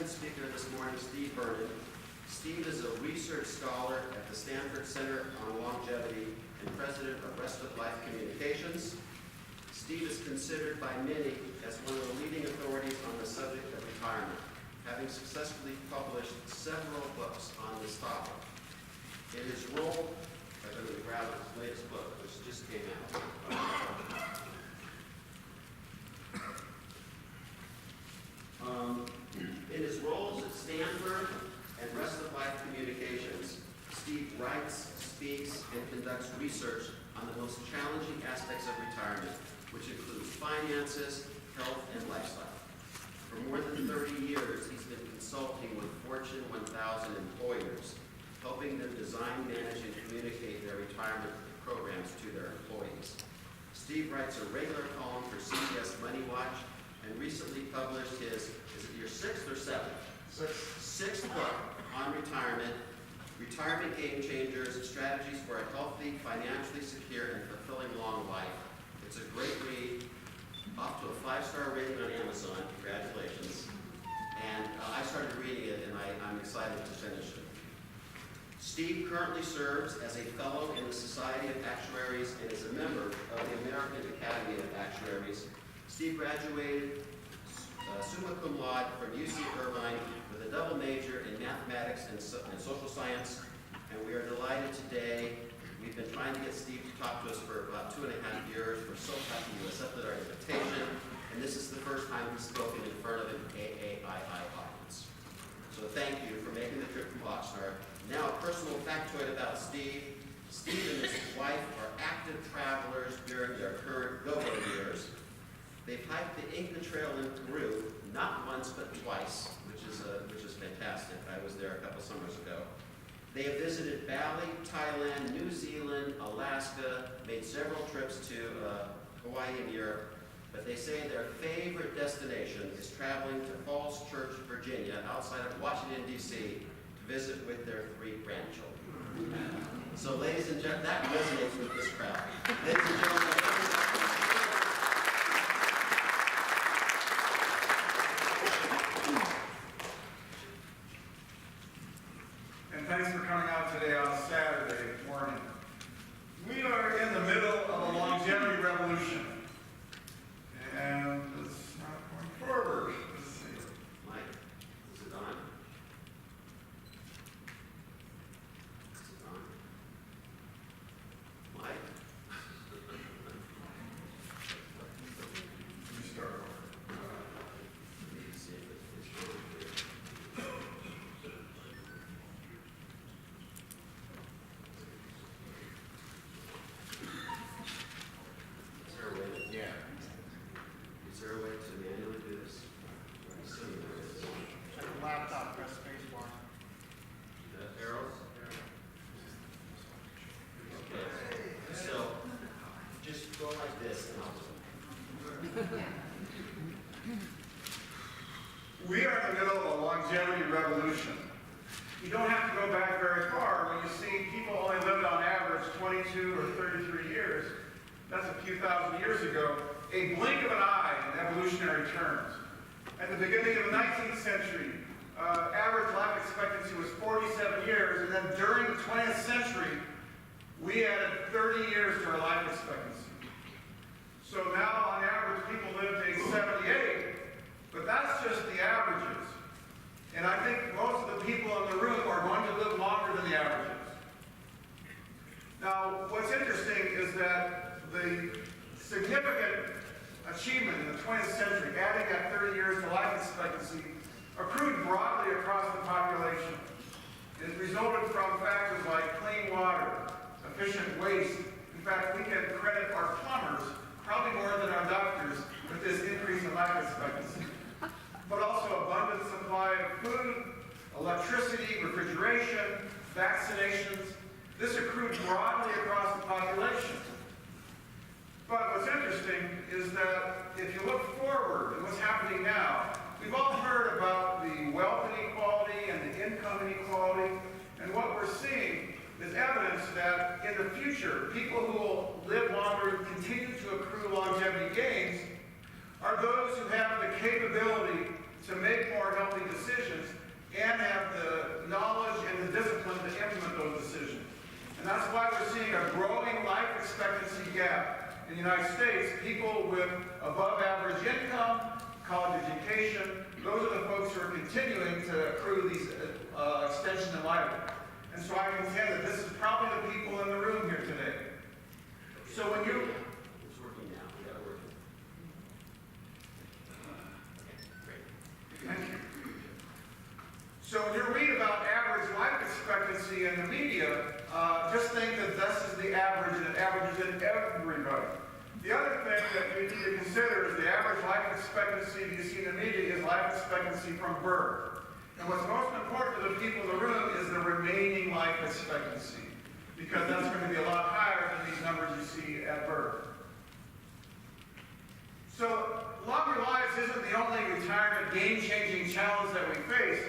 second speaker this morning, Steve Vernon. Steve is a research scholar at the Stanford Center on Longevity and president of Rest of Life Communications. Steve is considered by many as one of the leading authorities on the subject of retirement, having successfully published several books on this topic. In his role, I'm going to grab his latest book, which just came out. In his roles at Stanford and Rest of Life Communications, Steve writes, speaks, and conducts research on the most challenging aspects of retirement, which includes finances, health, and lifestyle. For more than 30 years, he's been consulting with Fortune 1000 employers, helping them design, manage, and communicate their retirement programs to their employees. Steve writes a regular column for CBS Money Watch and recently published his, is it your sixth or seventh? Sixth book on retirement, Retirement Game Changers, Strategies for a Healthy, Financially Secure, and Fulfilling Long Life. It's a great read, off to a 5-star rating on Amazon, congratulations. And I started reading it and I'm excited to finish it. Steve currently serves as a fellow in the Society of Actuaries and is a member of the American Academy of Actuaries. Steve graduated summa cum laude from UC Irvine with a double major in mathematics and social science, and we are delighted today. We've been trying to get Steve to talk to us for about 2.5 years. We're so happy you accepted our invitation, and this is the first time he's spoken in front of an AAII audience. So thank you for making the trip from Oxnard. Now, a personal factoid about Steve. Steve and his wife are active travelers during their current go-go years. They've hiked the Inca Trail in Peru, not once but twice, which is fantastic. I was there a couple summers ago. They have visited Bali, Thailand, New Zealand, Alaska, made several trips to Hawaii and Europe, but they say their favorite destination is traveling to Falls Church, Virginia, outside of Washington, D.C., to visit with their 3 grandchildren. So ladies and gentlemen, that resonates with this crowd. Ladies and gentlemen, thanks for coming out today on Saturday morning. We are in the middle of a longevity revolution, and it's not going forward. Let's see. Mike, is it on? Is it on? Mike? You start over. Let me see if it's showing here. Is there a way to manually do this? I'm assuming there is. Check the laptop, press space bar. Arrows? Okay. So, just go like this and I'll just... We are in the middle of a longevity revolution. You don't have to go back very far when you see people only lived on average 22 or 33 years. That's a few thousand years ago. A blink of an eye in evolutionary terms. At the beginning of the 19th century, average life expectancy was 47 years, and then during the 20th century, we added 30 years to our life expectancy. So now, on average, people live to age 78, but that's just the averages. And I think most of the people in the room are going to live longer than the averages. Now, what's interesting is that the significant achievement in the 20th century, adding that 30 years to life expectancy, accrued broadly across the population. It resulted from factors like clean water, efficient waste. In fact, we can credit our plumbers, probably more than our doctors, with this increase in life expectancy. But also abundant supply of food, electricity, refrigeration, vaccinations. This accrued broadly across the population. But what's interesting is that if you look forward at what's happening now, we've all heard about the wealth inequality and the income inequality, and what we're seeing is evidence that in the future, people who will live longer and continue to accrue longevity gains are those who have the capability to make more healthy decisions then have the knowledge and the discipline to implement those decisions. And that's why we're seeing a growing life expectancy gap in the United States. People with above average income, college education, those are the folks who are continuing to accrue these extension in life. And so I contend that this is probably the people in the room here today. So when you... It's working now. We got it working. Okay, great. Thank you. So when you read about average life expectancy in the media, just think that this is the average and it averages in everybody. The other thing that you need to consider is the average life expectancy you see in the media is life expectancy from birth. And what's most important to the people in the room is the remaining life expectancy, because that's going to be a lot higher than these numbers you see at birth. So longer lives isn't the only retirement game-changing challenge that we face.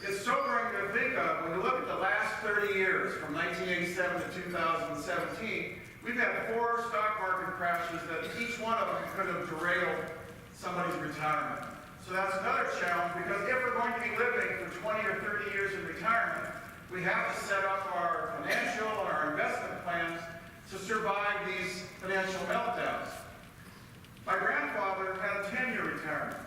It's sobering to think of when you look at the last 30 years, from 1987 to 2017, we've had 4 stock market crashes that each one of them could have derailed somebody's retirement. So that's another challenge, because if we're going to be living for 20 or 30 years in retirement, we have to set up our financial and our investment plans to survive these financial meltdowns. My grandfather had a 10-year retirement.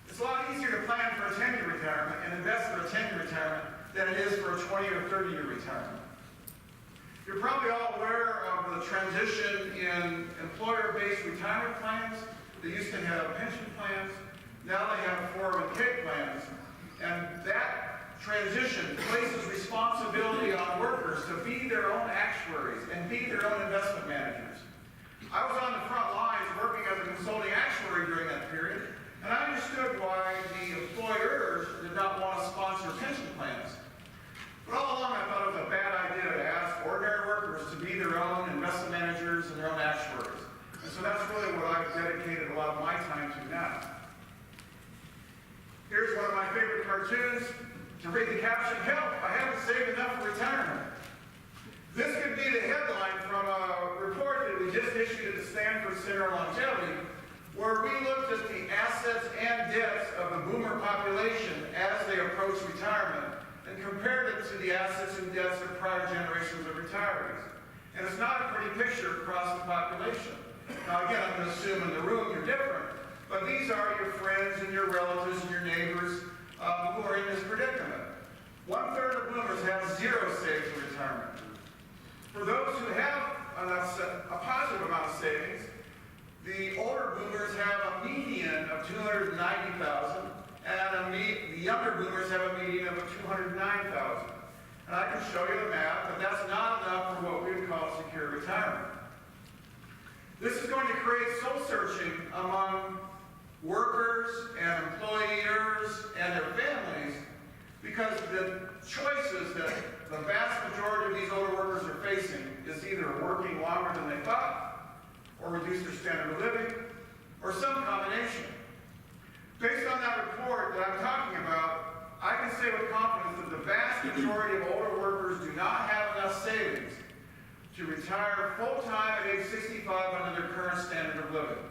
It's a lot easier to plan for a 10-year retirement and invest for a 10-year retirement than it is for a 20 or 30-year retirement. You're probably all aware of the transition in employer-based retirement plans. They used to have pension plans. Now they have 401k plans. And that transition places responsibility on workers to be their own actuaries and be their own investment managers. I was on the front lines working as a consulting actuary during that period, and I understood why the employers did not want to sponsor pension plans. But all along I thought it was a bad idea to ask ordinary workers to be their own investment managers and their own actuaries. And so that's really what I've dedicated a lot of my time to now. Here's one of my favorite cartoons. To read the caption, "Help, I haven't saved enough for retirement." This could be the headline from a report that we just issued at the Stanford Center on Longevity, where we looked at the assets and debts of the boomer population as they approach retirement and compared it to the assets and debts of prior generations of retirees. And it's not a pretty picture across the population. Now again, I'm going to assume in the room you're different, but these are your friends and your relatives and your neighbors who are in this predicament. 1/3 of boomers have 0 saved for retirement. For those who have a positive amount of savings, the older boomers have a median of $290,000, and the younger boomers have a median of $209,000. And I can show you the math, but that's not enough for what we would call secure retirement. This is going to create soul searching among workers and employers and their families, because the choices that the vast majority of these older workers are facing is either working longer than they thought, or reduce their standard of living, or some combination. Based on that report that I'm talking about, I can say with confidence that the vast majority of older workers do not have enough savings to retire full-time at age 65 under their current standard of living.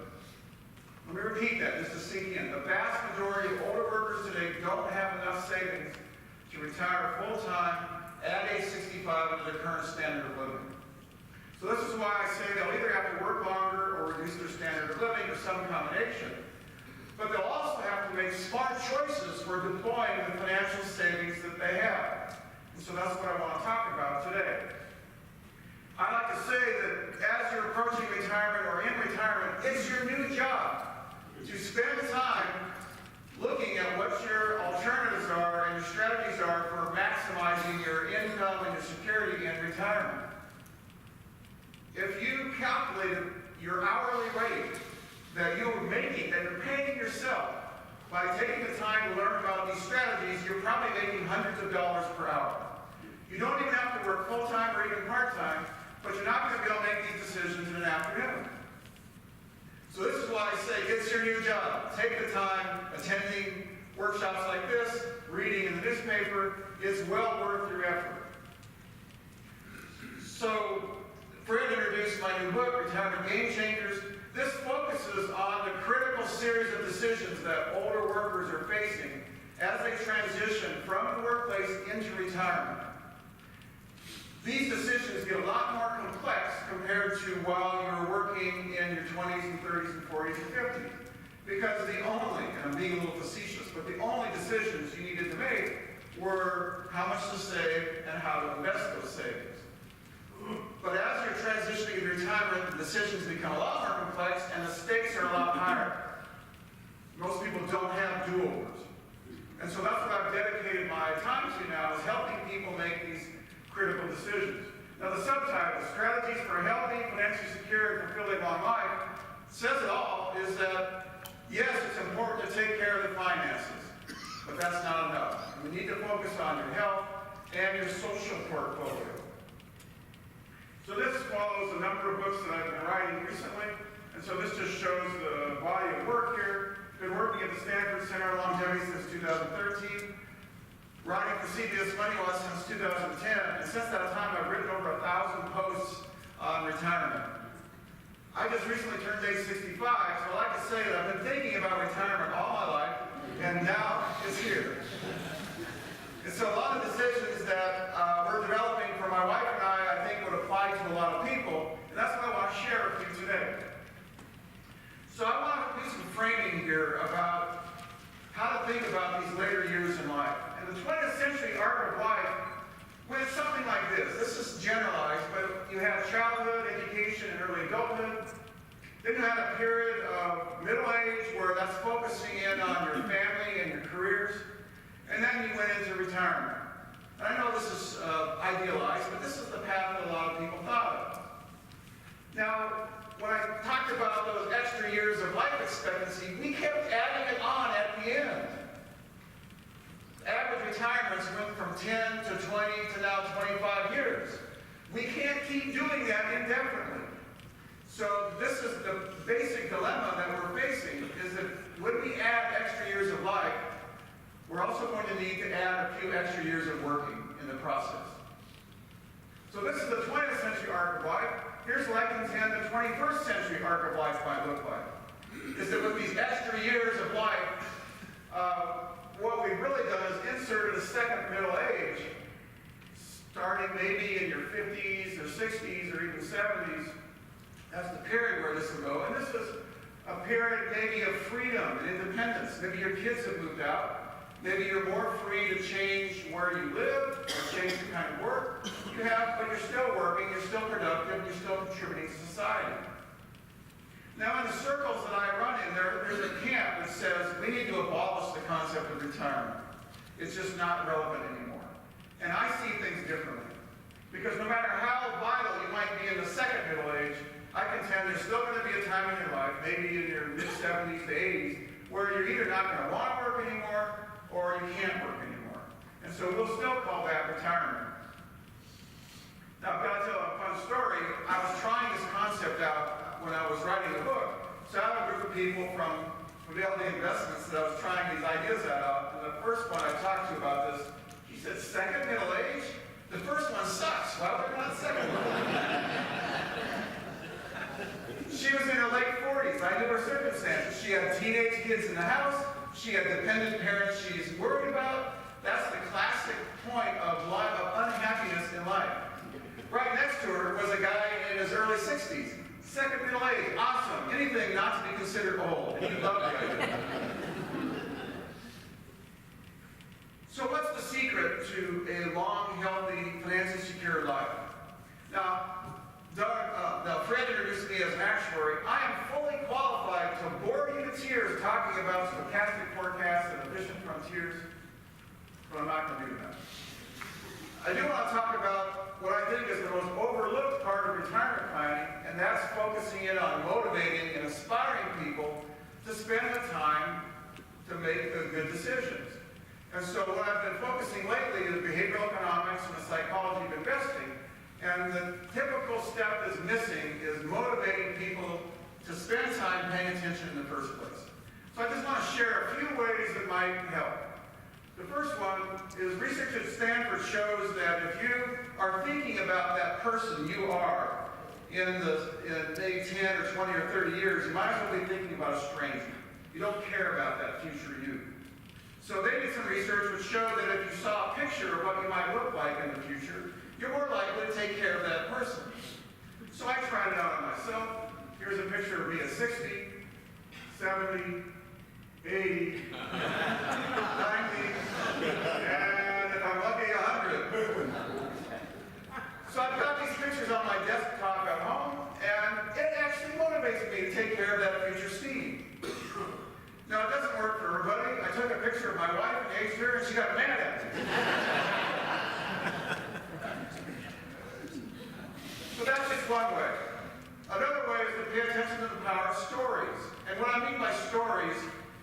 Let me repeat that just to sink in. The vast majority of older workers today don't have enough savings to retire full-time at age 65 under their current standard of living. So this is why I say they'll either have to work longer or reduce their standard of living or some combination. But they'll also have to make smart choices for deploying the financial savings that they have. And so that's what I want to talk about today. I like to say that as you're approaching retirement or in retirement, it's your new job to spend time looking at what your alternatives are and your strategies are for maximizing your income and your security in retirement. If you calculated your hourly rate that you're making, that you're paying yourself by taking the time to learn about these strategies, you're probably making hundreds of dollars per hour. You don't even have to work full-time or even part-time, but you're not going to be able to make these decisions in an afternoon. So this is why I say it's your new job. Take the time attending workshops like this, reading in the newspaper. It's well worth your effort. So Fred introduced my new book, Retirement Game Changers. This focuses on the critical series of decisions that older workers are facing as they transition from the workforce these decisions get a lot more complex compared to while you were working in your 20s and 30s and 40s and 50s. Because the only, and I'm being a little facetious, but the only decisions you needed to make were how much to save and how to invest those savings. But as you're transitioning into retirement, the decisions become a lot more complex and the stakes are a lot higher. Most people don't have do-overs. And so that's what I've dedicated my time to now, is helping people make these critical decisions. Now the subtitle, Strategies for a Healthy, Financially Secure, and Fulfilling Long Life, says it all, is that yes, it's important to take care of the finances, but that's not enough. We need to focus on your health and your social portfolio. So this follows a number of books that I've been writing recently, and so this just shows the body of work here. Been working at the Stanford Center on Longevity since 2013, writing for CBS Money Law since 2010, and since that time I've written over 1,000 posts on retirement. I just recently turned age 65, so I like to say that I've been thinking about retirement all my life, and now it's here. And so a lot of decisions that we're developing for my wife and I think would apply to a lot of people, and that's what I want to share with you today. So I want to do some framing here about how to think about these later years in life. And the 20th century arc of life went something like this. This is generalized, but you have childhood, education, and early adulthood. Then you had a period of middle age where that's focusing in on your family and your careers. And then you went into retirement. And I know this is idealized, but this is the path that a lot of people thought of. Now, when I talked about those extra years of life expectancy, we kept adding it on at the end. Average retirements went from 10 to 20 to now 25 years. We can't keep doing that indefinitely. So this is the basic dilemma that we're facing, is that when we add extra years of life, we're also going to need to add a few extra years of working in the process. So this is the 20th century arc of life. Here's what I contend the 21st century arc of life might look like. Is that with these extra years of life, what we've really done is inserted a second middle age, starting maybe in your 50s or 60s or even 70s. That's the period where this will go. And this is a period maybe of freedom and independence. Maybe your kids have moved out. Maybe you're more free to change where you live or change the kind of work you have, but you're still working, you're still productive, you're still contributing to society. Now in the circles that I run in, there's a camp that says we need to abolish the concept of retirement. It's just not relevant anymore. And I see things differently. Because no matter how vital you might be in the second middle age, I contend there's still going to be a time in your life, maybe in your mid-70s to 80s, where you're either not going to want to work anymore or you can't work anymore. And so we'll still call that retirement. Now, I've got to tell a fun story. I was trying this concept out when I was writing the book. So I have a group of people from Fidelity Investments that I was trying these ideas out. And the first one I talked to about this, he said, second middle age? The first one sucks. Why would there not a second one? She was in her late 40s. I knew her circumstances. She had teenage kids in the house. She had dependent parents she's worried about. That's the classic point of life, of unhappiness in life. Right next to her was a guy in his early 60s. Second middle age, awesome. Anything not to be considered old. And he loved the idea. So what's the secret to a long, healthy, financially secure life? Now, Fred introduced me as an actuary. I am fully qualified to bore you to tears talking about stochastic forecasts and efficient frontiers, but I'm not going to do that. I do want to talk about what I think is the most overlooked part of retirement planning, and that's focusing in on motivating and inspiring people to spend the time to make the good decisions. And so what I've been focusing lately is behavioral economics and the psychology of investing. And the typical step that's missing is motivating people to spend time paying attention in the first place. So I just want to share a few ways that might help. The first one is research at Stanford shows that if you are thinking about that person you are in maybe 10 or 20 or 30 years, you might as well be thinking about a stranger. You don't care about that future you. So they did some research which showed that if you saw a picture picture of what you might look like in the future, you're more likely to take care of that person. So I tried it out on myself. Here's a picture of me at 60, 70, 80, 90, and if I'm lucky, 100. So I've got these pictures on my desktop at home, and it actually motivates me to take care of that future Steve. Now, it doesn't work for everybody. I took a picture of my wife and aged her, and she got mad at me. So that's just one way. Another way is to pay attention to the power of stories. And what I mean by stories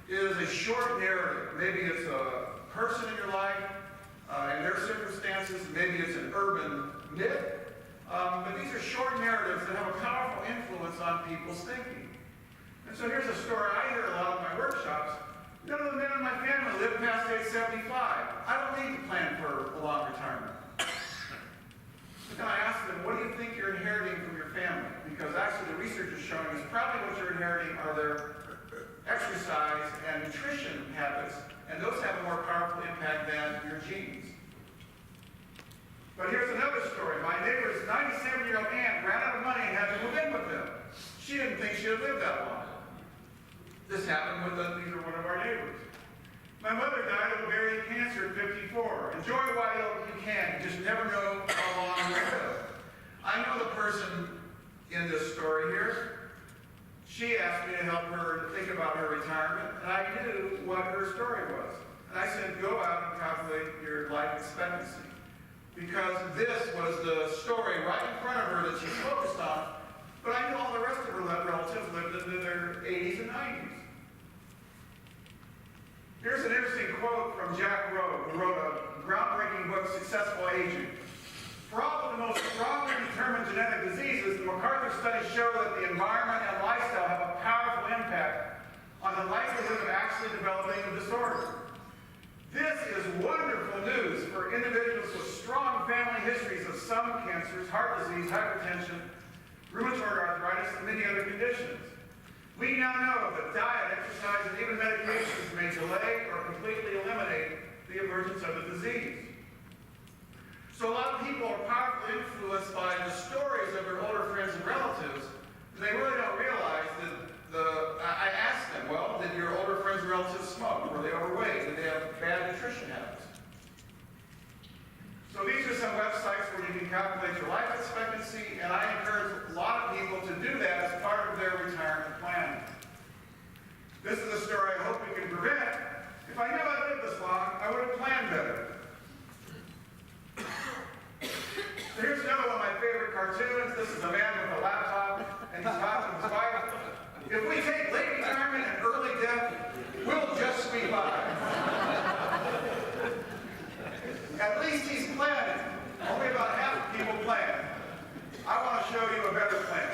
is a short narrative. Maybe it's a person in your life, and their circumstances. Maybe it's an urban myth. But these are short narratives that have a powerful influence on people's thinking. And so here's a story I hear a lot in my workshops. None of the men in my family live past age 75. I don't need to plan for a long retirement. But then I ask them, what do you think you're inheriting from your family? Because actually the research is showing us probably what you're inheriting are their exercise and nutrition habits, and those have a more powerful impact than your genes. But here's another story. My neighbor's 97-year-old aunt ran out of money and had to move in with them. She didn't think she would live that long. This happened with these are one of our neighbors. My mother died of ovarian cancer at 54. Enjoy while you can. You just never know how long you'll live. I know the person in this story here. She asked me to help her think about her retirement, and I knew what her story was. And I said, go out and calculate your life expectancy. Because this was the story right in front of her that she's focused on, but I knew all the rest of her relatives lived into their 80s and 90s. Here's an interesting quote from Jack Rowe, who wrote a groundbreaking book, Successful Aging. For all of the most strongly determined genetic diseases, the MacArthur studies show that the environment and lifestyle have a powerful impact on the likelihood of actually developing a disorder. This is wonderful news for individuals with strong family histories of some cancers, heart disease, hypertension, rheumatoid arthritis, and many other conditions. We now know that diet, exercise, and even medications may delay or completely eliminate the emergence of the disease. So a lot of people are powerfully influenced by the stories of their older friends and relatives, and they really don't realize that I asked them, well, did your older friends and relatives smoke? Were they overweight? Did they have bad nutrition habits? So these are some websites where you can calculate your life expectancy, and I encourage a lot of people to do that as part of their retirement planning. This is a story I hope we can prevent. If I knew I lived this long, I would have planned better. So here's another one of my favorite cartoons. This is a man with a laptop, and he's talking to his wife. If we take late retirement and early death, we'll just be fine. At least he's planning. Only about half the people plan. I want to show you a better plan.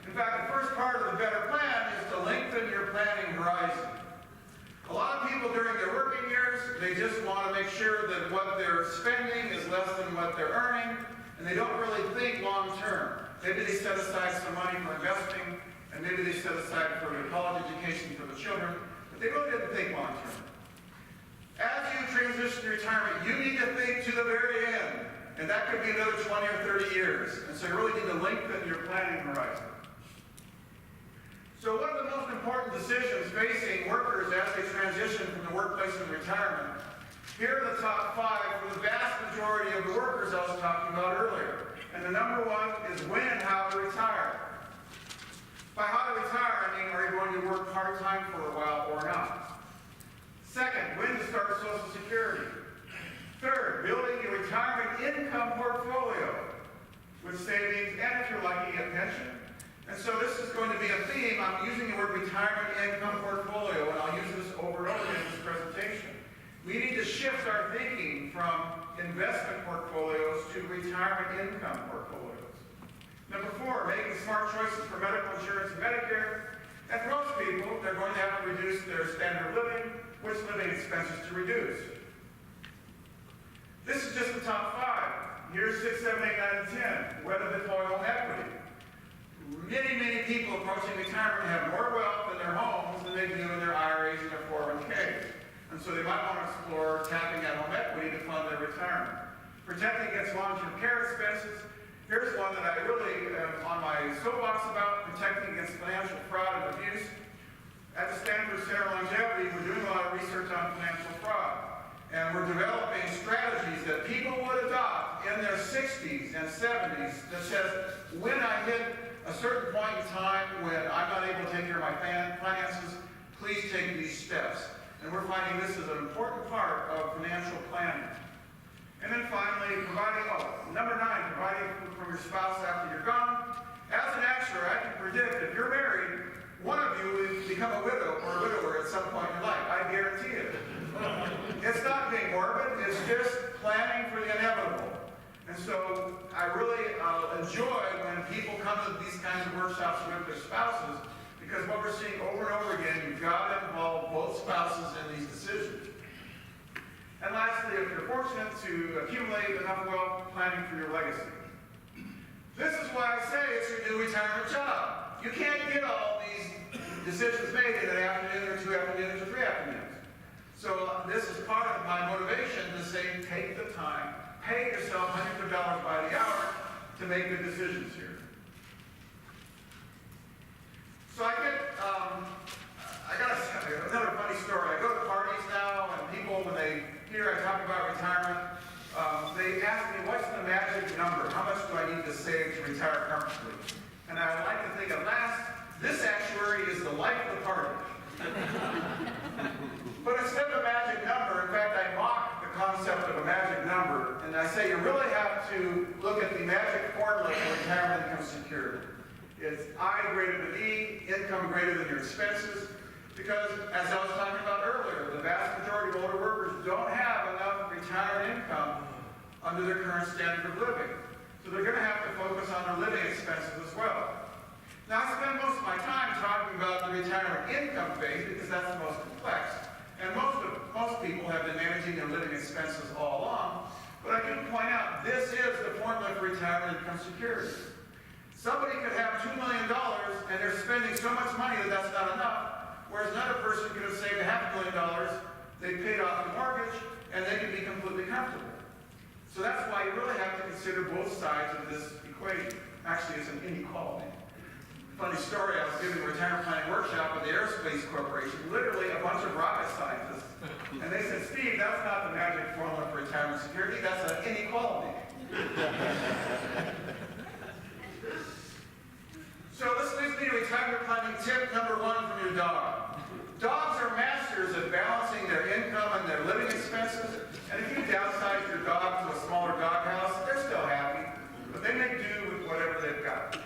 In fact, the first part of the better plan is to lengthen your planning horizon. A lot of people during their working years, they just want to make sure that what they're spending is less than what they're earning, and they don't really think long term. Maybe they set aside some money for investing, and maybe they set aside for their college education for the children, but they really didn't think long term. As you transition to retirement, you need to think to the very end, and that could be another 20 or 30 years, and so you really need to lengthen your planning horizon. So one of the most important decisions facing workers as they transition from the workplace to retirement, here are the top 5 for the vast majority of the workers I was talking about earlier. And the number 1 is when and how to retire. By how to retire, I mean, are you going to work part-time for a while or not? Second, when to start Social Security. Third, building a retirement income portfolio with savings and, if you're lucky, a pension. And so this is going to be a theme. I'm using the word retirement income portfolio, and I'll use this over and over again in this presentation. We need to shift our thinking from investment portfolios to retirement income portfolios. Number 4, making smart choices for medical insurance and Medicare. And for most people, they're going to have to reduce their standard of living, which living expenses to reduce. This is just the top 5. Here's 6, 7, 8, 9, and 10. Whether deploy home equity. Many people approaching retirement have more wealth in their homes than they do in their IRAs and their 401ks. And And so they might want to explore tapping at home equity to fund their retirement. Protecting against long-term care expenses. Here's one that I really am on my soapbox about, protecting against financial fraud and abuse. At the Stanford Center on Longevity, we're doing a lot of research on financial fraud. And we're developing strategies that people would adopt in their 60s and 70s that says, when I hit a certain point in time when I'm not able to take care of my finances, please take these steps. And we're finding this is an important part of financial planning. And then finally, number 9, providing from your spouse after you're gone. As an actuary, I can predict if you're married, one of you will become a widow or a widower at some point in your life. I guarantee it. It's not being morbid, it's just planning for the inevitable. And so I really enjoy when people come to these kinds of workshops with their spouses, because what we're seeing over and over again, you've got to involve both spouses in these decisions. And lastly, if you're fortunate to accumulate enough wealth, planning for your legacy. This is why I say it's your new retirement job. You can't get all these decisions made in an afternoon or 2 afternoons or 3 afternoons. So this is part of my motivation to say, take the time, pay yourself hundreds of dollars by the hour to make good decisions here. So I gotta tell you another funny story. I go to parties now, and people, when they hear I talk about retirement, they ask me, what's the magic number? How much do I need to save to retire comfortably? And I like to think at last, this actuary is the life of the party. But instead of a magic number, in fact, I mock the concept of a magic number, and I say you really have to look at the magic formula for retirement income security. It's I greater than E, income greater than your expenses, because as I was talking about earlier, the vast majority of older workers don't have enough retirement income under their current standard of living. So they're going to have to focus on their living expenses as well. Now, I spend most of my time talking about the retirement income phase because that's the most complex. And most people have been managing their living expenses all along. But I do point out, this is the formula for retirement income security. Somebody could have $2 million and they're spending so much money that that's not enough, whereas another person could have saved $500,000, they paid off the mortgage, and they could be completely comfortable. So that's why you really have to consider both sides of this equation. Actually, it's an inequality. Funny story, I was giving a retirement planning workshop at the Aerospace Corporation, literally a bunch of rocket scientists. And they said, Steve, that's not the magic formula for retirement security, that's an inequality. So this leads me to retirement planning tip number 1 from your dog. Dogs are masters at balancing their income and their living expenses. And if you downsize your dog to a smaller doghouse, they're still happy, but they make do with whatever they've got.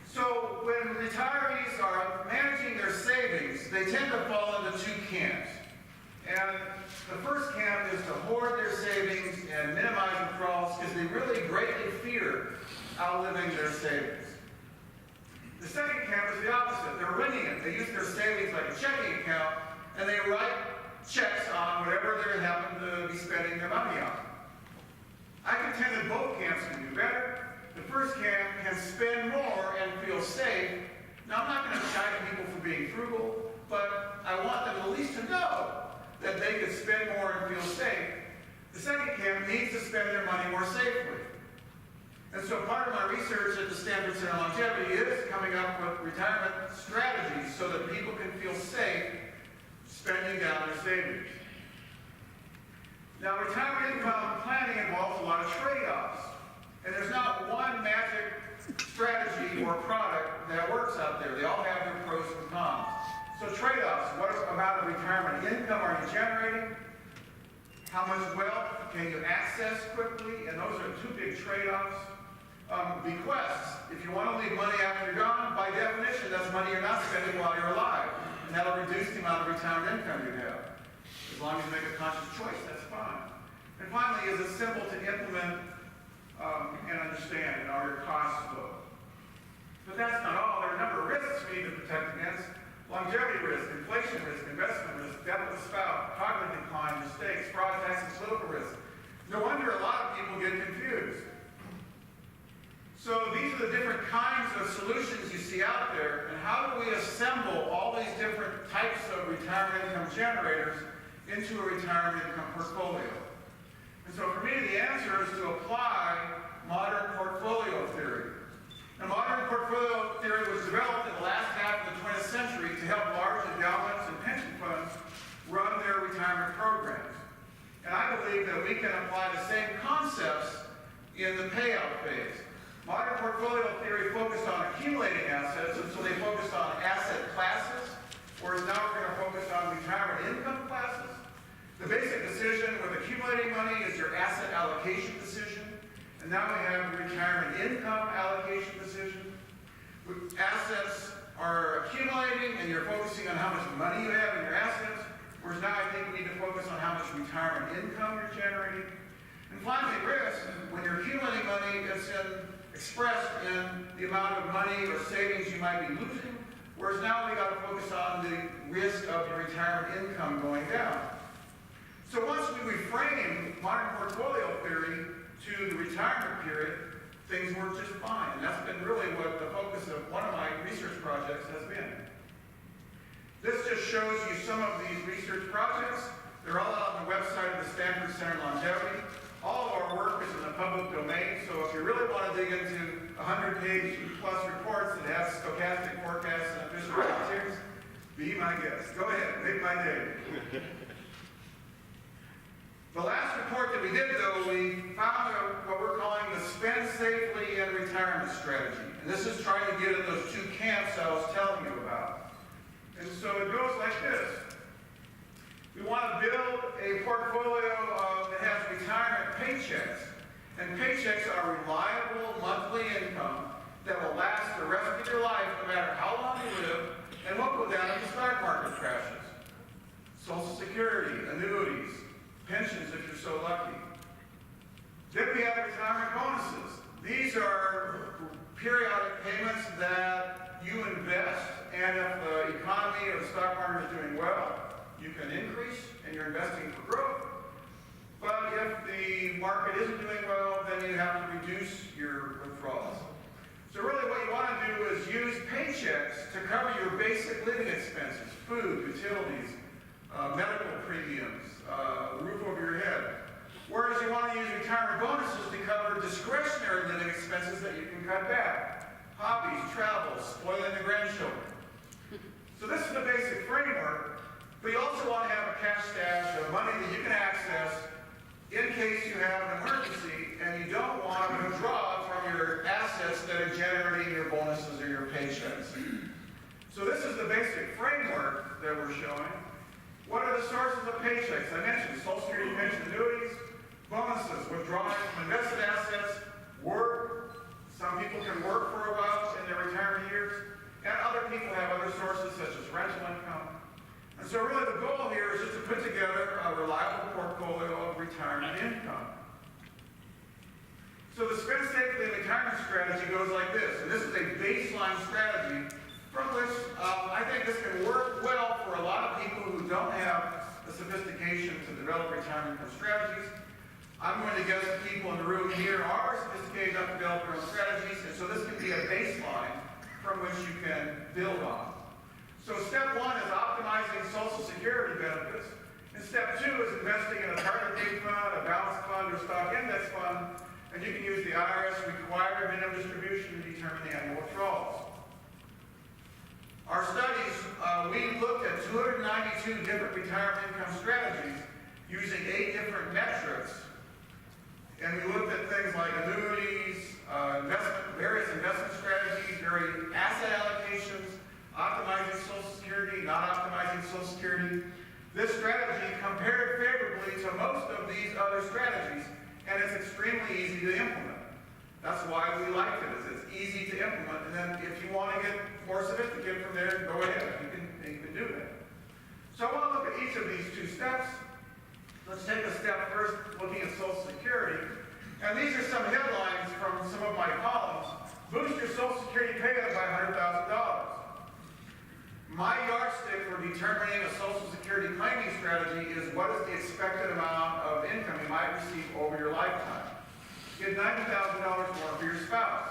So when retirees are managing their savings, they tend to fall into 2 camps. And the first camp is to hoard their savings and minimize withdrawals because they really greatly fear outliving their savings. The second camp is the opposite. They're winging it. They use their savings like a checking account, and they write checks on whatever they happen to be spending their money on. I contend that both camps can do better. The first camp can spend more and feel safe. Now, I'm not going to chide people for being frugal, but I want them at least to know that they could spend more and feel safe. The second camp needs to spend their money more safely. And so part of my research at the Stanford Center on Longevity is coming up with retirement strategies so that people can feel safe spending down their savings. Now, retirement income planning involves a lot of trade-offs. And there's not one magic strategy or product that works out there. They all have their pros and cons. So trade-offs, what amount of retirement income are you generating? How much wealth can you access quickly? And those are 2 big trade-offs. Bequests, if you want to leave money after you're gone, by definition, that's money you're not spending while you're alive. And that'll reduce the amount of retirement income you have. As long as you make a conscious choice, that's fine. And finally, is it simple to implement and understand, and are your costs low? But that's not all. There are a number of risks we need to protect against. Longevity risk, inflation risk, investment risk, death of the spouse, cognitive decline, mistakes, fraud, tax, and political risk. No wonder a lot of people get confused. So these are the different kinds of solutions you see out there and how do we assemble all these different types of retirement income generators into a retirement income portfolio? And so for me, the answer is to apply modern portfolio theory. Now, modern portfolio theory was developed in the last half of the 20th century to help large endowments and pension funds run their retirement programs. And I believe that we can apply the same concepts in the payout phase. Modern portfolio theory focused on accumulating assets, and so they focused on asset classes, whereas now we're going to focus on retirement income classes. The basic decision with accumulating money is your asset allocation decision, and now we have the retirement income allocation decision. Assets are accumulating, and you're focusing on how much money you have in your assets, whereas now I think we need to focus on how much retirement income you're generating. And finally, risk. When you're accumulating money, it's expressed in the amount of money or savings you might be losing, whereas now we got to focus on the risk of your retirement income going down. So once we reframe modern portfolio theory to the retirement period, things work just fine. And that's been really what the focus of one of my research projects has been. This just shows you some of these research projects. They're all out on the website of the Stanford Center on Longevity. All of our work is in the public domain, so if you really want to dig into 100-page plus reports that have stochastic forecasts and official frontiers, be my guest. Go ahead, make my day. The last report that we did, though, we found what we're calling the spend safely in retirement strategy. And this is trying to get at those two camps I was telling you about. And so it goes like this. We want to build a portfolio that has retirement paychecks. And paychecks are reliable monthly income that will last the rest of your life no matter how long you live and won't go down if the stock market crashes. Social Security, annuities, pensions if you're so lucky. Then we have retirement bonuses. These are periodic payments that you invest, and if the economy or the stock market is doing well, you can increase and you're investing for growth. But if the market isn't doing well, then you have to reduce your withdrawals. So really what you want to do is use paychecks to cover your basic living expenses, food, utilities, medical premiums, the roof over your head. Whereas you want to use retirement bonuses to cover discretionary living expenses that you can cut back. Hobbies, travel, spoiling the grandchildren. So this is the basic framework, but you also want to have a cash stash of money that you can access in case you have an emergency and you don't want to withdraw from your assets that are generating your bonuses or your paychecks. So this is the basic framework that we're showing. What are the sources of paychecks? I mentioned Social Security, pension, annuities, bonuses, withdrawing from invested assets, work. Some people can work for a while in their retirement years, and other people have other sources such as rental income. And so really the goal here is just to put together a reliable portfolio of retirement income. So the spend safely retirement strategy goes like this, and this is a baseline strategy from which I think this can work well for a lot of people who don't have the sophistication to develop retirement income strategies. I'm going to guess the people in the room here are sophisticated enough to develop their own strategies, and so this can be a baseline from which you can build on. So step one is optimizing Social Security benefits, and step two is investing in a target date fund, a balanced fund, or stock index fund, and you can use the IRS required minimum distribution to determine the annual withdrawals. Our studies, we looked at 292 different retirement income strategies using 8 different metrics. And we looked at things like annuities, various investment strategies, asset allocations, optimizing Social Security, not optimizing Social Security. This strategy compared favorably to most of these other strategies, and it's extremely easy to implement. That's why we liked it, is it's easy to implement, and then if you want to get more sophisticated from there, go ahead, you can do that. So I want to look at each of these 2 steps. Let's take a step first, looking at Social Security. And these are some headlines from some of my columns. Boost your Social Security payout by $100,000. My yardstick for determining a Social Security claiming strategy is what is the expected amount of income you might receive over your lifetime. Get $90,000 more for your spouse.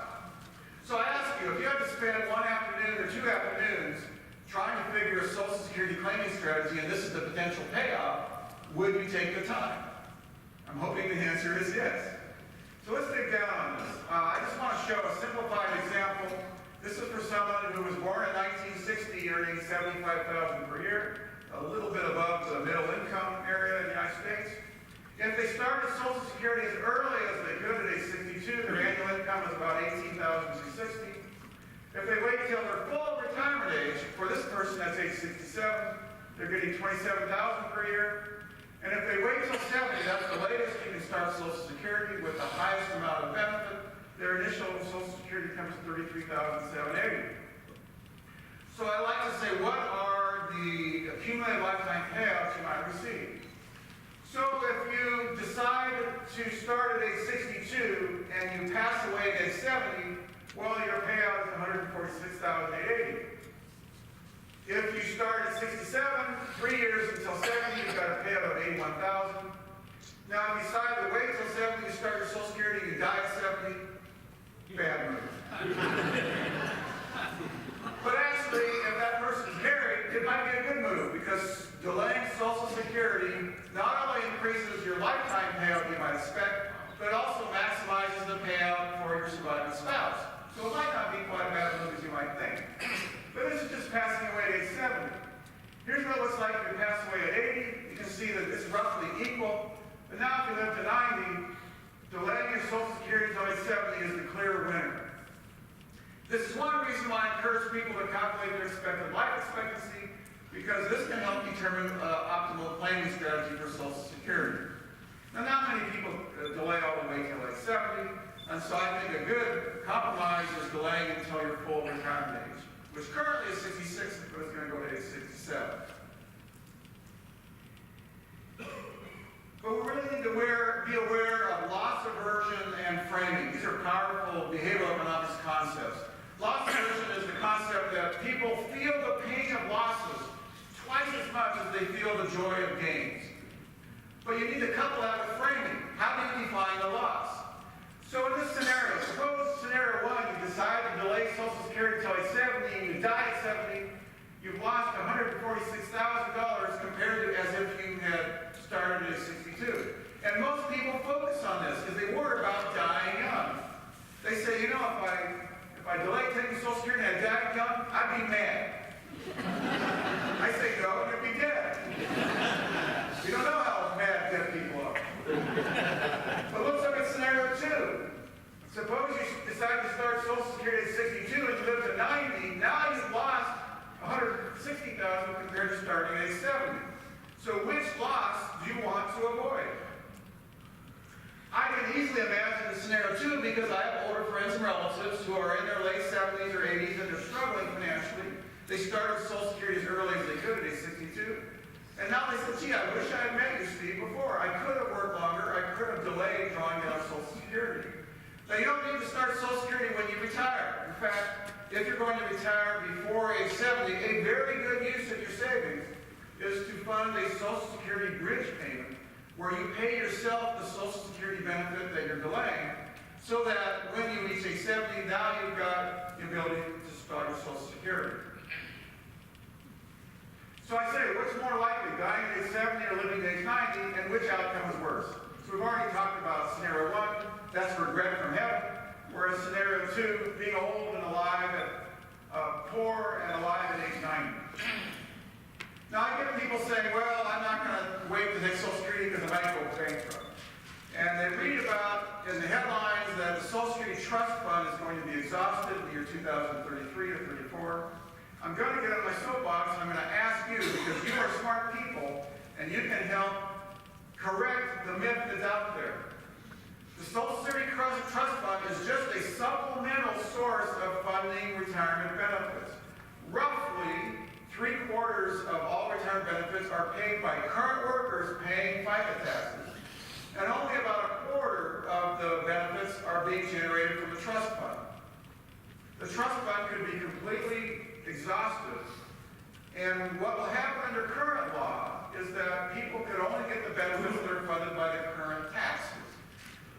So I ask you, if you had to spend one afternoon or 2 afternoons trying to figure a Social Security claiming strategy, and this is the potential payoff, would you take the time? I'm hoping the answer is yes. So let's dig down on this. I just want to show a simplified example. This is for someone who was born in 1960, earning $75,000 per year, a little bit above the middle income area in the United States. If they started Social Security as early as they could at age 62, their annual income is about $18,260. If they wait till their full retirement age, for this person that's age 67, they're getting $27,000 per year. And if they wait till 70, that's the latest you can start Social Security with the highest amount of benefit. Their initial Social Security comes to $33,780. So I like to say, what are the accumulated lifetime payouts you might receive? So if you decide to start at age 62 and you pass away at age 70, well, your payout is $146,880. If you start at 67, 3 years until 70, you've got a payout of $81,000. Now, if you decide to wait till 70 to start your Social Security and you die at 70, bad move. But actually, if that person's married, it might be a good move, because delaying Social Security not only increases your lifetime payout you might expect, but also maximizes the payout for your surviving spouse. So it might not be quite a bad move as you might think. But this is just passing away at age 70. Here's what it looks like if you pass away at 80. You can see that it's roughly equal. But now if you live to 90, delaying your Social Security until age 70 is the clear winner. This is one reason why I encourage people to calculate their expected life expectancy, because this can help determine optimal claiming strategy for Social Security. Now, not many people delay all the way till age 70, and so I think a good compromise is delaying until your full retirement age, which currently is 66, but it's going to go to age 67. But we really need to be aware of loss aversion and framing. These are powerful behavioral economics concepts. Loss aversion is the concept that people feel the pain of losses twice as much as they feel the joy of gains. But you need to couple that with framing. How do you define the loss? So in this scenario, suppose scenario 1, you decide to delay Social Security until age 70 and you die at 70, you've lost $146,000 compared to as if you had started at 62. And most people focus on this because they worry about dying young. They say, you know, if I delay taking Social Security and I die young, I'd be mad. I say, no, you'd be dead. You don't know how mad dead people are. But let's look at scenario 2. Suppose you decide to start Social Security at 62 and you live to 90. Now you've lost $160,000 compared to starting at age 70. So which loss do you want to avoid? I can easily imagine the scenario 2 because I have older friends and relatives who are in their late 70s or 80s and they're struggling financially. They started Social Security as early as they could at age 62. And now they said, gee, I wish I had met you, Steve, before. I could have worked longer. I could have delayed drawing down Social Security. Now, you don't need to start Social Security when you retire. In fact, if you're going to retire before age 70, a very good use of your savings is to fund a Social Security bridge payment where you pay yourself the Social Security benefit that you're delaying so that when you reach age 70, now you've got the ability to start your Social Security. So I say, what's more likely, dying at age 70 or living to age 90, and which outcome is worse? So we've already talked about scenario 1, that's regret from heaven, whereas scenario 2, being old and alive, poor and alive at age 90. Now I get people saying, well, I'm not going to wait to take Social Security because I might go bankrupt. And they read about in the headlines that the Social Security Trust Fund is going to be exhausted in the year 2033 or 34. I'm going to get on my soapbox and I'm going to ask you, because you are smart people and you can help correct the myth that's out there. The Social Security Trust Fund is just a supplemental source of funding retirement benefits. Roughly 3/4 of all retirement benefits are paid by current workers paying FICA taxes. And only about 1/4 of the benefits are being generated from the trust fund. The trust fund could be completely exhausted. And what will happen under current law is that people could only get the benefits that are funded by the current taxes.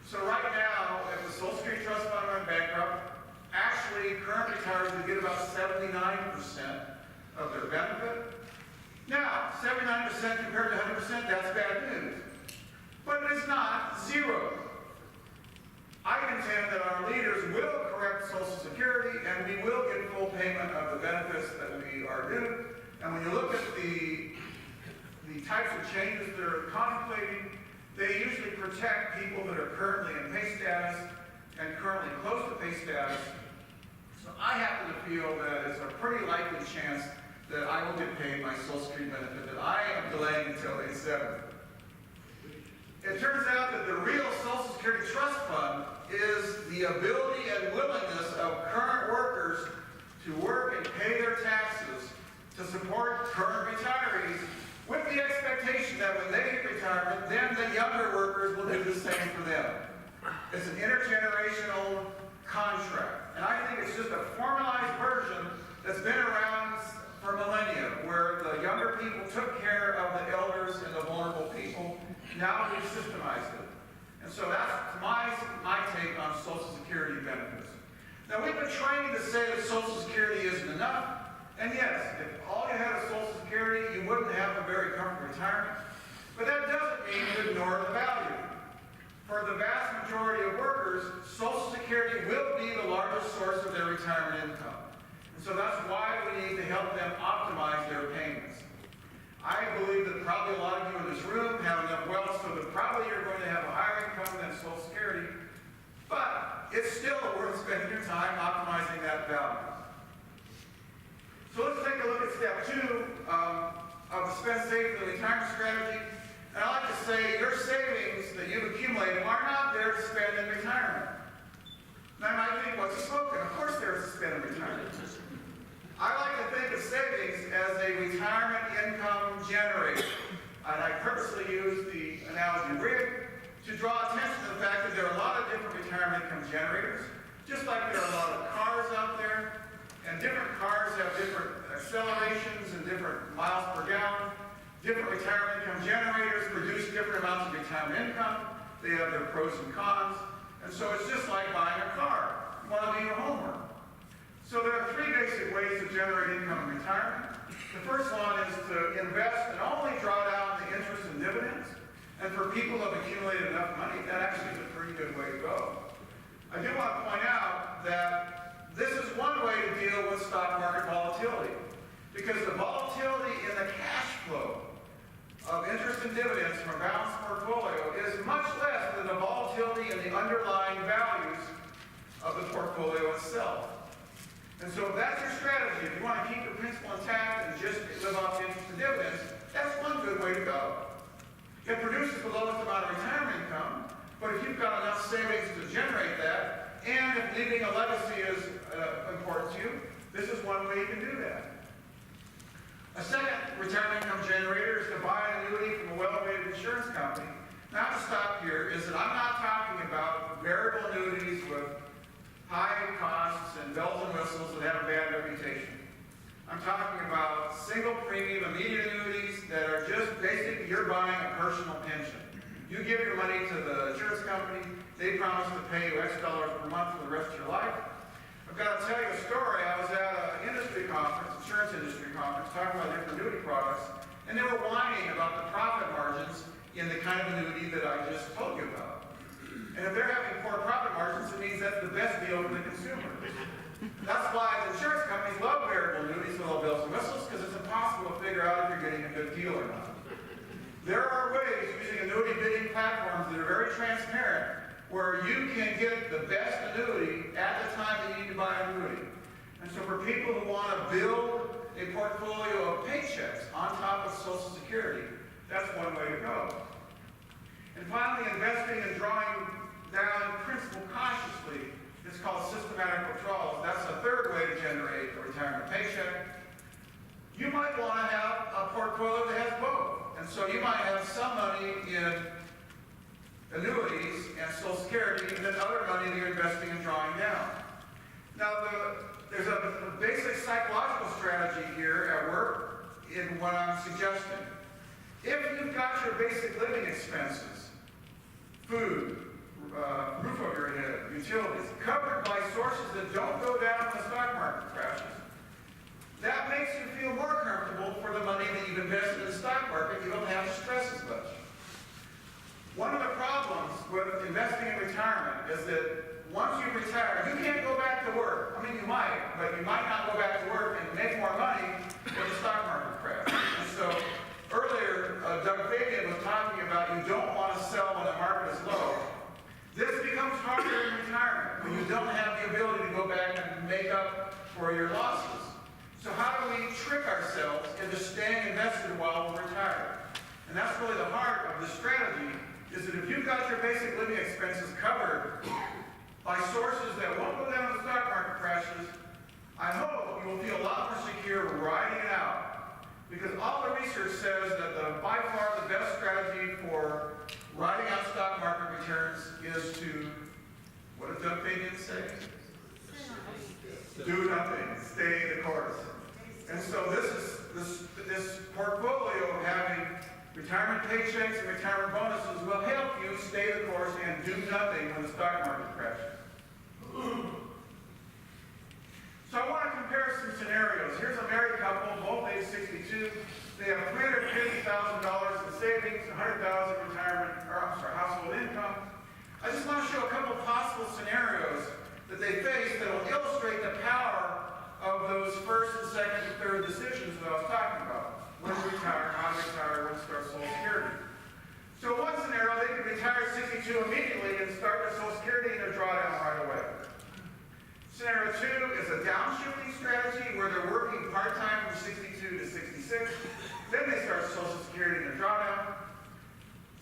So right now, if the Social Security Trust Fund went bankrupt, actually of their benefit. Now, 79% compared to 100%, that's bad news. But it is not zero. I contend that our leaders will correct Social Security and we will get full payment of the benefits that we are due. And when you look at the types of changes that are contemplating, they usually protect people that are currently in pay status and currently close to pay status. So I happen to feel that it's a pretty likely chance that I will get paid my Social Security benefit that I am delaying until age 70. It turns out that the real Social Security Trust Fund is the ability and willingness of current workers to work and pay their taxes to support current retirees with the expectation that when they hit retirement, then the younger workers will do the same for them. It's an intergenerational contract. And I think it's just a formalized version that's been around for millennia, where the younger people took care of the elders and the vulnerable people. Now we've systemized it. And so that's my take on Social Security benefits. Now we've been trained to say that Social Security isn't enough. And yes, if all you had was Social Security, you wouldn't have a very comfortable retirement. But that doesn't mean you ignore the value. For the vast majority of workers, Social Security will be the largest source of their retirement income. And so that's why we need to help them optimize their payments. I believe that probably a lot of you in this room have enough wealth so that probably you're going to have a higher income than Social Security, but it's still worth spending your time optimizing that value. So let's take a look at step 2 of the spend, save, and retirement strategy. And I like to say your savings that you've accumulated are not there to spend in retirement. Now you might think, what's spoken? Of course there is to spend in retirement. I like to think of savings as a retirement income generator. And I purposely use the analogy rig to draw attention to the fact that there are a lot of different retirement income generators, just like there are a lot of cars out there, and different cars have different accelerations and different miles per gallon. Different retirement income generators produce different amounts of retirement income. They have their pros and cons. And so it's just like buying a car. You want to do your homework. So there are 3 basic ways to generate income in retirement. The first one is to invest and only draw down the interest and dividends. And for people who have accumulated enough money, that actually is a pretty good way to go. I do want to point out that this is one way to deal with stock market volatility. Because the volatility in the cash flow of interest and dividends from a balanced portfolio is much less than the volatility in the underlying values of the portfolio itself. And so if that's your strategy, if you want to keep the principal intact and just live off the interest and dividends, that's one good way to go. It produces the lowest amount of retirement income, but if you've got enough savings to generate that, and if leaving a legacy is important to you, this is one way you can do that. A second retirement income generator is to buy an annuity from a well-rated insurance company. Now to stop here is that I'm not talking about variable annuities with high costs and bells and whistles that have a bad reputation. I'm talking about single premium immediate annuities that are just basically you're buying a personal pension. You give your money to the insurance company, they promise to pay you X dollars per month for the rest of your life. I've got to tell you a story. I was at an industry conference, insurance industry conference, talking about different annuity products, and they were whining about the profit margins in the kind of annuity that I just told you about. And if they're having poor profit margins, it means that's the best deal for the consumer. That's why the insurance companies love variable annuities with all bells and whistles, because it's impossible to figure out if you're getting a good deal or not. There are ways using annuity bidding platforms that are very transparent, where you can get the best annuity at the time that you need to buy an annuity. And so for people who want to build a portfolio of paychecks on top of Social Security, that's one way to go. And finally, investing and drawing down principal cautiously is called systematic withdrawals. That's a third way to generate a retirement paycheck. You might want to have a portfolio that has both. And so you might have some money in annuities and Social Security, and then other money that you're investing and drawing down. Now, there's a basic psychological strategy here at work in what I'm suggesting. If you've got your basic living expenses, food, roof over your head, utilities, covered by sources that don't go down when the stock market crashes, that makes you feel more comfortable for the money that you've invested in the stock market. You don't have to stress as much. One of the problems with investing in retirement is that once you retire, you can't go back to work. I mean, you might, but you might not go back to work and make more money when the stock market crashes. And so earlier, Doug Fabian was talking about you don't want to sell when the market is low. This becomes harder in retirement when you don't have the ability to go back and make up for your losses. So how do we trick ourselves into staying invested while we're retired? And that's really the heart of the strategy, is that if you've got your basic living expenses covered by sources that won't go down if the stock market crashes, I hope you will feel a lot more secure riding it out. Because all the research says that by far the best strategy for riding out stock market returns is to, what did Doug Fabian say? Do nothing, stay the course. And so this portfolio of having retirement paychecks and retirement bonuses will help you stay the course and do nothing when the stock market crashes. So I want to compare some scenarios. Here's a married couple, both age 62. They have $350,000 in savings, $100,000 household income. I just want to show a couple possible scenarios that they face that will illustrate the power of those first and second and third decisions that I was talking about. When to retire, how to retire, when to start Social Security. So one scenario, they could retire at 62 immediately and start their Social Security and their drawdown right away. Scenario 2 is a downshifting strategy where they're working part-time from 62 to 66. Then they start Social Security and their drawdown.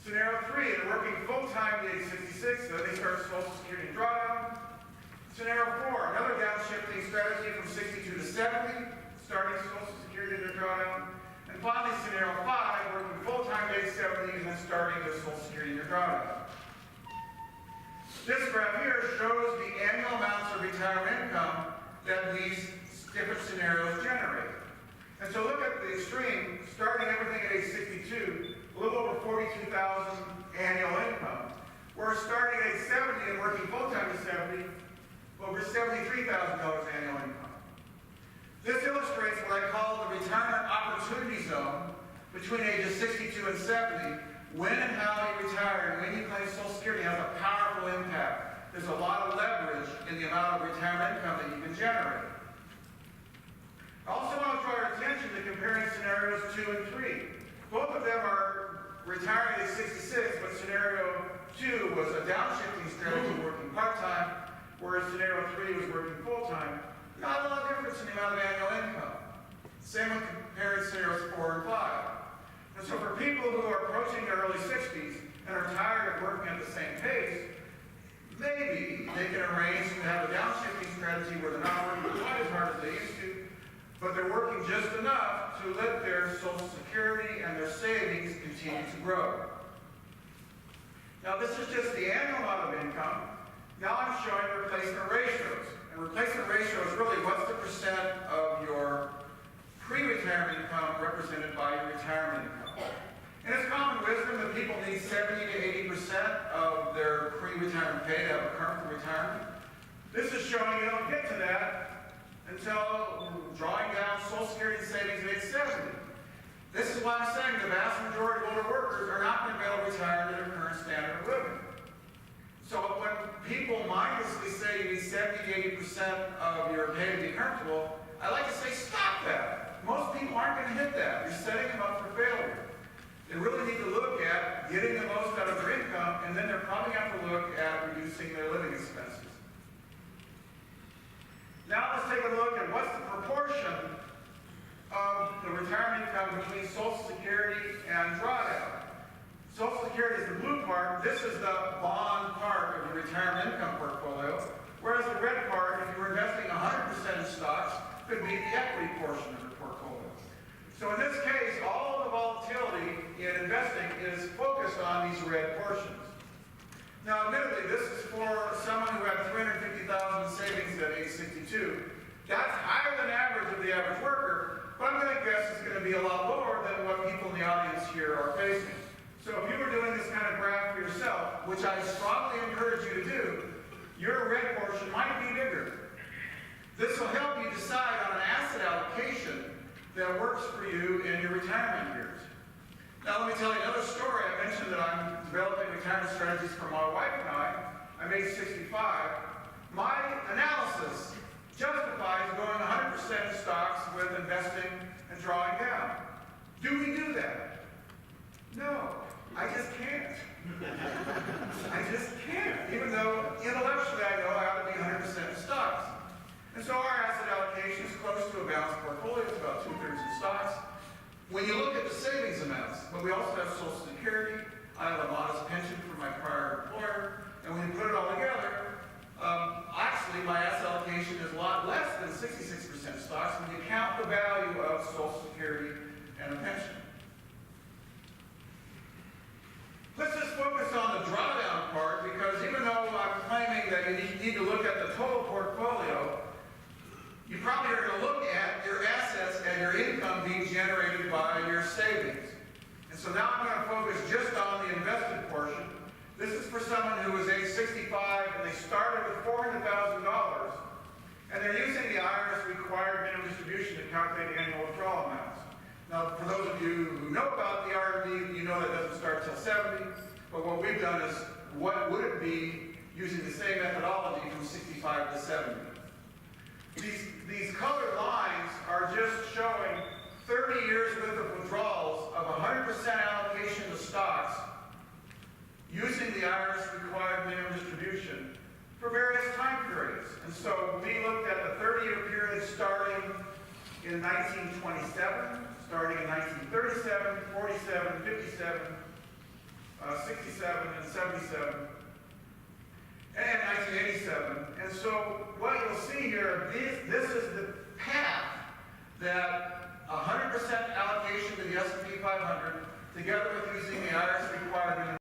Scenario 3, they're working full-time to age 66, so they start Social Security and drawdown. Scenario 4, another downshifting strategy from 62 to 70, starting Social Security and their drawdown. And finally, scenario 5, working full-time to age 70 and then starting their Social Security and their drawdown. This graph here shows the annual amounts of retirement income that these different scenarios generate. And so look at the extreme, starting everything at age 62, a little over $42,000 annual income. Whereas starting at age 70 and working full-time to 70, over $73,000 annual income. This illustrates what I call the retirement opportunity zone between ages 62 and 70. When and how you retire and when you claim Social Security has a powerful impact. There's a lot of leverage in the amount of retirement income that you can generate. I also want to draw your attention to comparing scenarios 2 and 3. Both of them are retiring at 66, but scenario 2 was a downshifting strategy working part-time, whereas scenario 3 was working full-time. Not a lot of difference in the amount of annual income. Same with comparing scenarios 4 and 5. And so for people who are approaching their early 60s and are tired of working at the same pace, maybe they can arrange to have a downshifting strategy where they're not working quite as hard as they used to, but they're working just enough to let their Social Security and their savings continue to grow. Now this is just the annual amount of income. Now I'm showing replacement ratios. And replacement ratio is really what's the percent of your pre-retirement income represented by your retirement income. And it's common wisdom that people need 70 to 80% of their pre-retirement pay to have a comfortable retirement. This is showing you don't get to that until drawing down Social Security savings at age 70. This is why I'm saying the vast majority of older workers are not going to be able to retire to their current standard of living. So when people mindlessly say you need 70 to 80% of your pay to be comfortable, I like to say stop that. Most people aren't going to hit that. You're setting them up for failure. They really need to look at getting the most out of their income, and then they're probably going to have to look at reducing their living expenses. Now let's take a look at what's the proportion of the retirement income between Social Security and drawdown. Social Security is the blue part. This is the bond part of your retirement income portfolio, whereas the red part, if you were investing 100% in stocks, could be the equity portion of your portfolio. So in this case, all the volatility in investing is focused on these red portions. Now, admittedly, this is for someone who had $350,000 in savings at age 62. That's higher than average of the average worker, but I'm going to guess it's going to be a lot lower than what people in the audience here are facing. So if you were doing this kind of graph for yourself, which I strongly encourage you to do, your red portion might be bigger. This will help you decide on an asset allocation that works for you in your retirement years. Now let me tell you another story. I mentioned that I'm developing retirement strategies for my wife and I. I'm age 65. My analysis justifies going 100% in stocks with investing and drawing down. Do we do that? No, I just can't. I just can't, even though intellectually I know I ought to be 100% in stocks. And so our asset allocation is close to a balanced portfolio. It's about 2/3 in stocks. When you look at the savings amounts, but we also have Social Security, I have a modest pension from my prior employer, and when you put it all together, actually my asset allocation is a lot less than 66% stocks when you count the value of Social Security and a pension. Let's just focus on the drawdown part, because even though I'm claiming that you need to look at the total portfolio, you probably are going to look at your assets and your income being generated by your savings. And so now I'm going to focus just on the invested portion. This is for someone who is age 65 and they started with $400,000, and they're using the IRS required minimum distribution to calculate annual withdrawal amounts. Now, for those of you who know about the RMD, you know that doesn't start till 70, but what we've done is, what would it be using the same methodology from 65 to 70? These colored lines are just showing 30 years worth of withdrawals of 100% allocation to stocks using the IRS required minimum distribution for various time periods. And so we looked at the 30-year period starting in 1927, starting in 1937, 47, 57, 67, and 77, and 1987. And so what you'll see here, this is the path that 100% allocation to the S&P 500, together with using the IRS required minimum